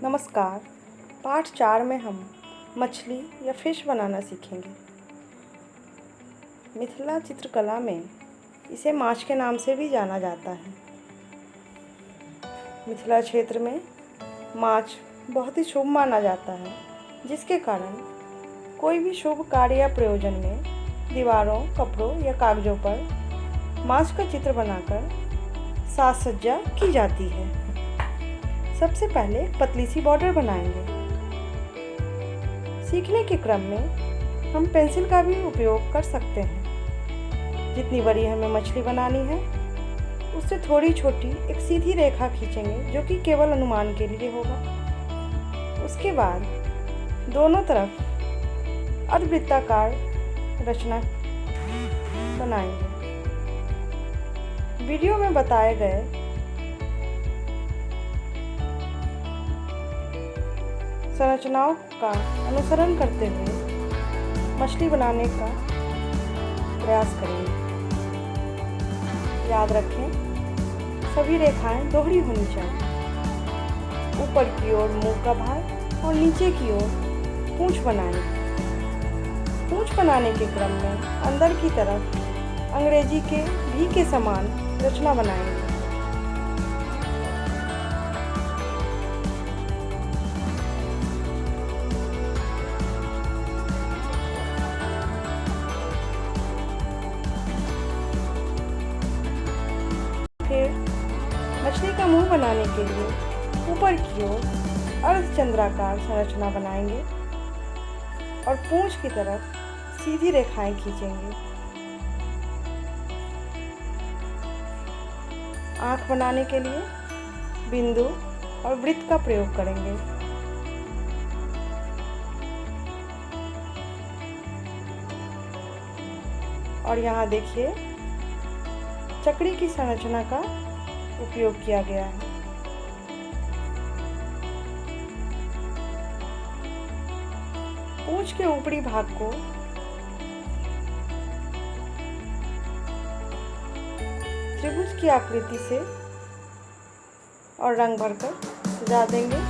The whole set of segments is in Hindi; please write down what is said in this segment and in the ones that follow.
नमस्कार। पाठ 4 में हम मछली या फिश बनाना सीखेंगे। मिथिला चित्रकला में इसे माछ के नाम से भी जाना जाता है। मिथिला क्षेत्र में माछ बहुत ही शुभ माना जाता है, जिसके कारण कोई भी शुभ कार्य या प्रयोजन में दीवारों, कपड़ों या कागजों पर माछ का चित्र बनाकर साज सज्जा की जाती है। सबसे पहले पतली सी बॉर्डर बनाएंगे। सीखने के क्रम में हम पेंसिल का भी उपयोग कर सकते हैं। जितनी बड़ी हमें मछली बनानी है, उससे थोड़ी छोटी एक सीधी रेखा खींचेंगे, जो कि केवल अनुमान के लिए होगा। उसके बाद दोनों तरफ अर्धवृत्ताकार रचना बनाएंगे। वीडियो में बताए गए संरचनाओं का अनुसरण करते हुए मछली बनाने का प्रयास करेंगे। याद रखें, सभी रेखाएं दोहरी होनी चाहिए। ऊपर की ओर मुंह का भाग और नीचे की ओर पूंछ बनाएंगे। पूंछ बनाने के क्रम में अंदर की तरफ अंग्रेजी के भी के समान रचना बनाएंगे। फिर मछली का मुंह बनाने के लिए ऊपर की ओर अर्धचंद्राकार संरचना बनाएंगे और पूंछ की तरफ सीधी रेखाएं खींचेंगे। आंख बनाने के लिए बिंदु और वृत्त का प्रयोग करेंगे। और यहाँ देखिए, चक्री की संरचना का उपयोग किया गया है। पूंछ के ऊपरी भाग को त्रिभुज की आकृति से और रंग भरकर सजा देंगे।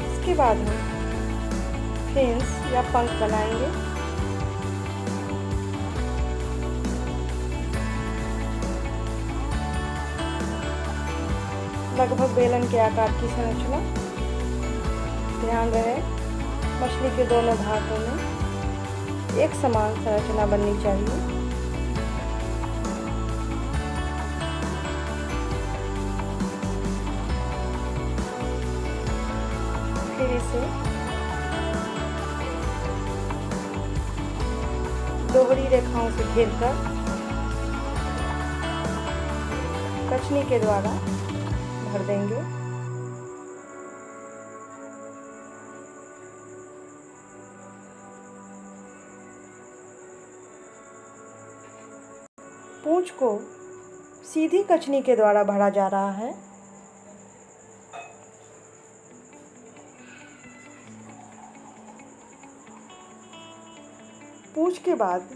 इसके बाद हम फिन्स या पंख बनाएंगे। लगभग बेलन के आकार की संरचना। ध्यान रहे, मछली के दोनों भागों में एक समान संरचना बननी चाहिए। फिर इसे दोहरी रेखाओं से घेरकर कचनी के द्वारा भर देंगे। पूंछ को सीधी कचनी के द्वारा भरा जा रहा है। पूंछ के बाद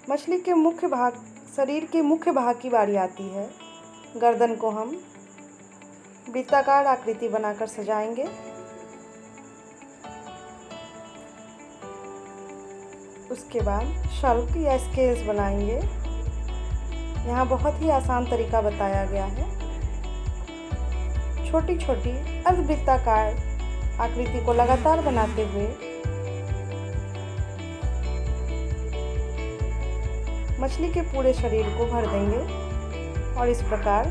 मछली के मुख्य भाग, शरीर के मुख्य भाग की बारी आती है। गर्दन को हम वृत्ताकार आकृति बनाकर सजाएंगे। उसके बाद शल्क या स्केल्स बनाएंगे। यहाँ बहुत ही आसान तरीका बताया गया है। छोटी छोटी अर्धवृत्ताकार आकृति को लगातार बनाते हुए मछली के पूरे शरीर को भर देंगे। और इस प्रकार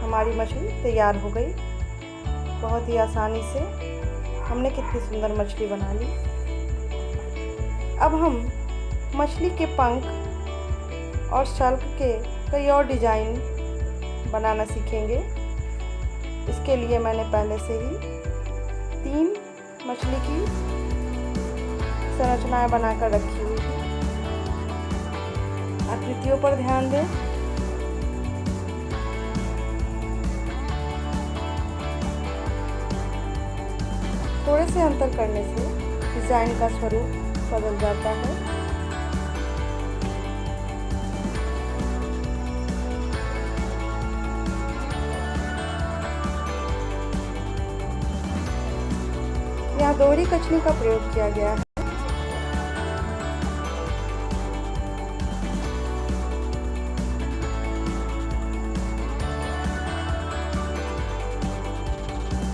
हमारी मछली तैयार हो गई। बहुत ही आसानी से हमने कितनी सुंदर मछली बना ली। अब हम मछली के पंख और शल्क के कई और डिजाइन बनाना सीखेंगे। इसके लिए मैंने पहले से ही 3 मछली की संरचनाएं बनाकर रखी हुई थी। आकृतियों पर ध्यान दें। थोड़े से अंतर करने से डिजाइन का स्वरूप बदल जाता है। दोहरी कचनी का प्रयोग किया गया है।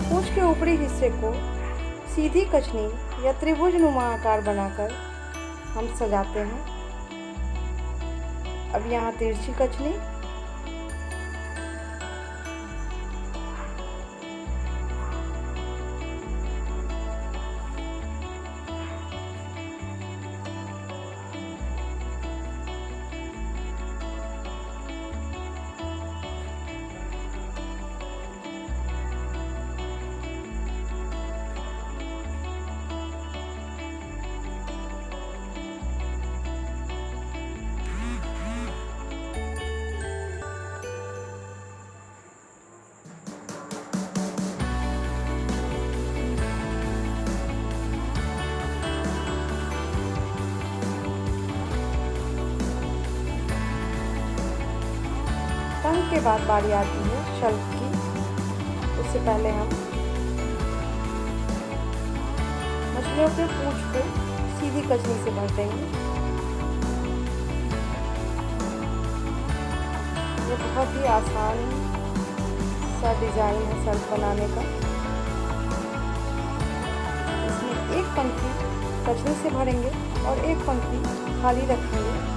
पूंछ के ऊपरी हिस्से को सीधी कचनी या त्रिभुजनुमा आकार बनाकर हम सजाते हैं। अब यहाँ तिरछी कचनी, पंख के बाद बारी आती है शल्क की। उससे पहले हम मछलियों के पूंछ को सीधी कचनी से भर देंगे। ये बहुत ही आसान सा डिज़ाइन है शल्क बनाने का। इसमें एक पंक्ति कचनी से भरेंगे और एक पंक्ति खाली रखेंगे।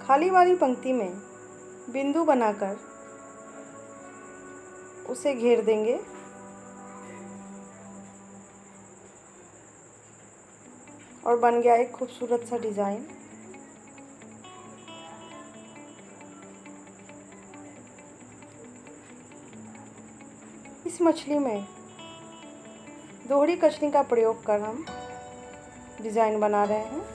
खाली वाली पंक्ति में बिंदु बनाकर उसे घेर देंगे। और बन गया एक खूबसूरत सा डिज़ाइन। इस मछली में दोहरी कचनी का प्रयोग कर हम डिज़ाइन बना रहे हैं।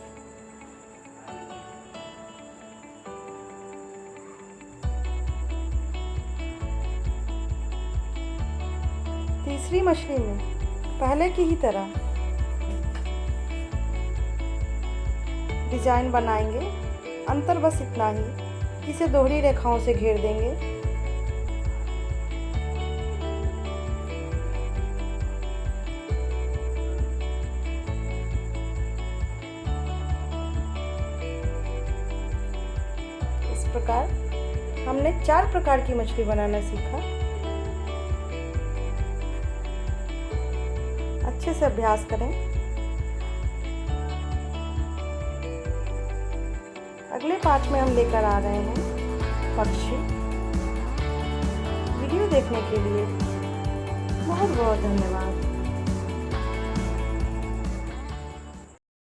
तीसरी मछली में पहले की ही तरह डिज़ाइन बनाएंगे। अंतर बस इतना ही, इसे दोहरी रेखाओं से घेर देंगे। इस प्रकार हमने 4 प्रकार की मछली बनाना सीखा। अच्छे से अभ्यास करें। अगले पार्ट में हम लेकर आ रहे हैं पक्षी। वीडियो देखने के लिए बहुत बहुत धन्यवाद।